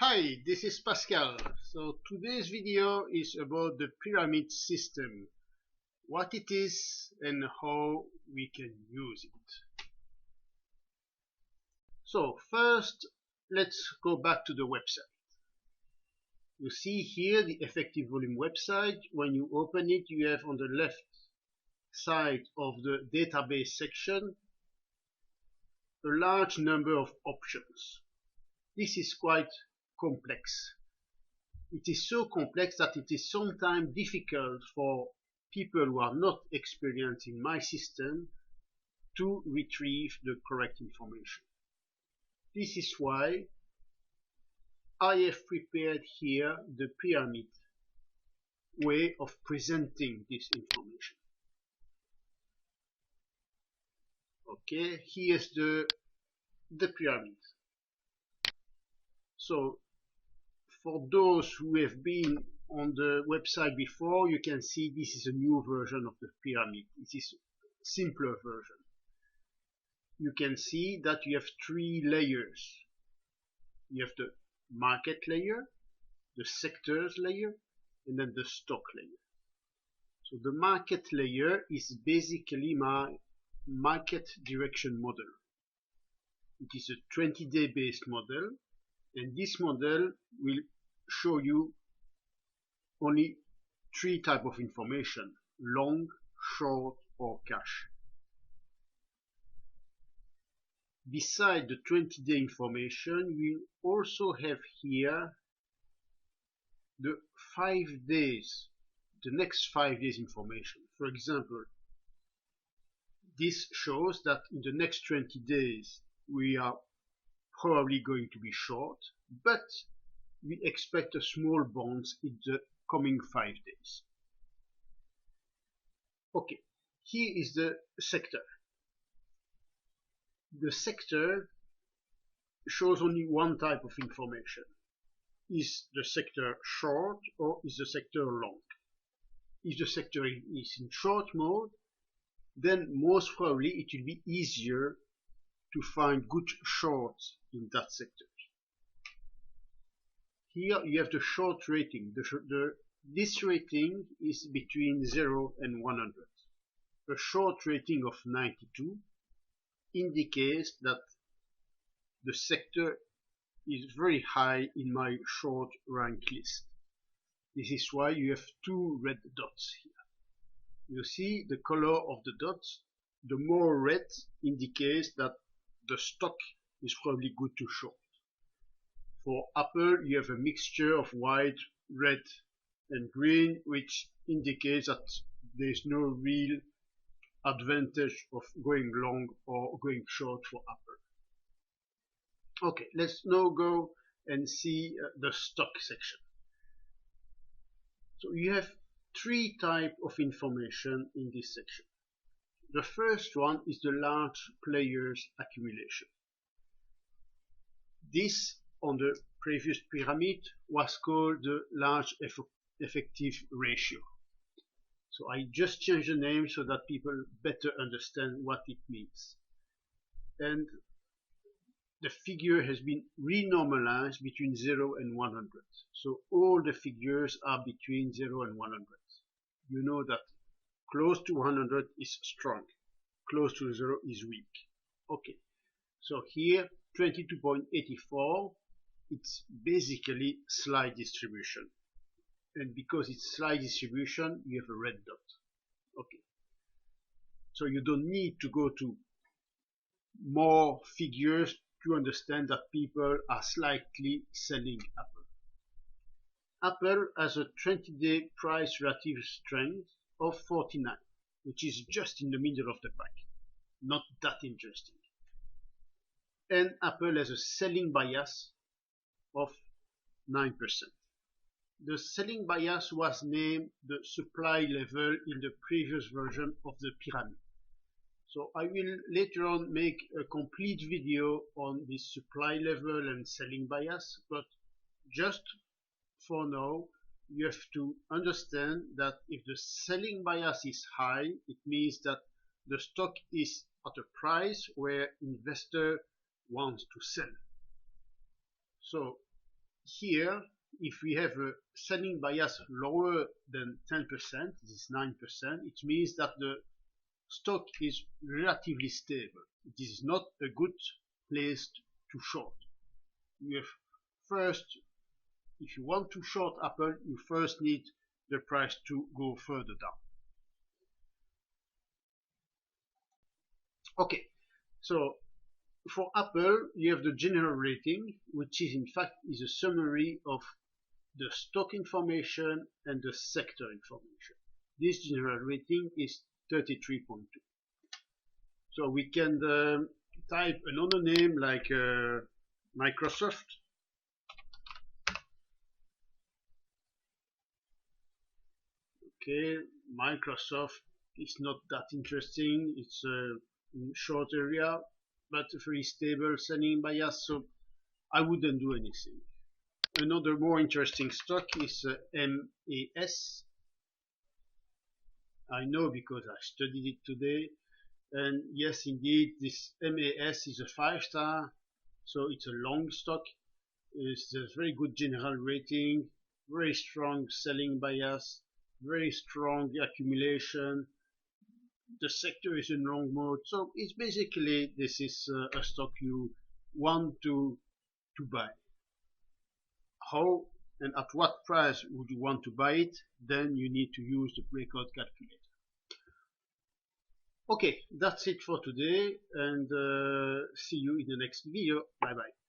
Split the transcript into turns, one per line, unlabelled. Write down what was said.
Hi, this is Pascal. So today's video is about the pyramid system, what it is and how we can use it. So first, let's go back to the website. You see here the effective volume website. When you open it, you have on the left side of the database section a large number of options. This is quite complex. It is so complex that it is sometimes difficult for people who are not experienced in my system to retrieve the correct information. This is why I have prepared here the pyramid way of presenting this information. Okay, here's the pyramid. So for those who have been on the website before, you can see this is a new version of the pyramid. It is a simpler version. You can see that you have three layers. You have the market layer, the sectors layer, and then the stock layer. So the market layer is basically my market direction model. It is a 20-day based model, and this model will show you only three types of information: long, short, or cash. Beside the 20-day information, we also have here the 5 days, the next 5 days information. For example, this shows that in the next 20 days we are probably going to be short, but we expect a small bounce in the coming 5 days. Okay, here is the sector. The sector shows only one type of information. Is the sector short or is the sector long? If the sector is in short mode, then most probably it will be easier to find good shorts in that sector. Here you have the short rating. This rating is between 0 and 100. A short rating of 92 indicates that the sector is very high in my short rank list. This is why you have two red dots here. You see the color of the dots. The more red indicates that the stock is probably good to short. For Apple, you have a mixture of white, red, and green, which indicates that there is no real advantage of going long or going short for Apple. Okay, let's now go and see the stock section. So you have three types of information in this section. The first one is the large players accumulation. This, on the previous pyramid, was called the large effective ratio. So I just changed the name so that people better understand what it means. And the figure has been renormalized between 0 and 100. So all the figures are between 0 and 100. You know that close to 100 is strong, close to 0 is weak. Okay, so here 22.84, it's basically slide distribution. And because it's slide distribution, you have a red dot. Okay, so you don't need to go to more figures to understand that people are slightly selling Apple. Apple has a 20-day price relative strength of 49, which is just in the middle of the pack. Not that interesting. And Apple has a selling bias of 9%. The selling bias was named the supply level in the previous version of the pyramid. So I will later on make a complete video on this supply level and selling bias, but just for now, you have to understand that if the selling bias is high, it means that the stock is at a price where investor wants to sell. So here, if we have a selling bias lower than 10%, this is 9%, it means that the stock is relatively stable. This is not a good place to short. You have first, if you want to short Apple, you first need the price to go further down. Okay, so for Apple, you have the general rating, which is in fact is a summary of the stock information and the sector information. This general rating is 33.2. So we can type another name like Microsoft. Okay, Microsoft is not that interesting. It's a short area, but very stable selling bias, so I wouldn't do anything. Another more interesting stock is MAS. I know because I studied it today. And yes, indeed, this MAS is a 5-star, so it's a long stock. It's a very good general rating, very strong selling bias, very strong accumulation. The sector is in long mode, so it's basically this is a stock you want to buy. How and at what price would you want to buy it? Then you need to use the breakout calculator. Okay, that's it for today, and see you in the next video. Bye bye.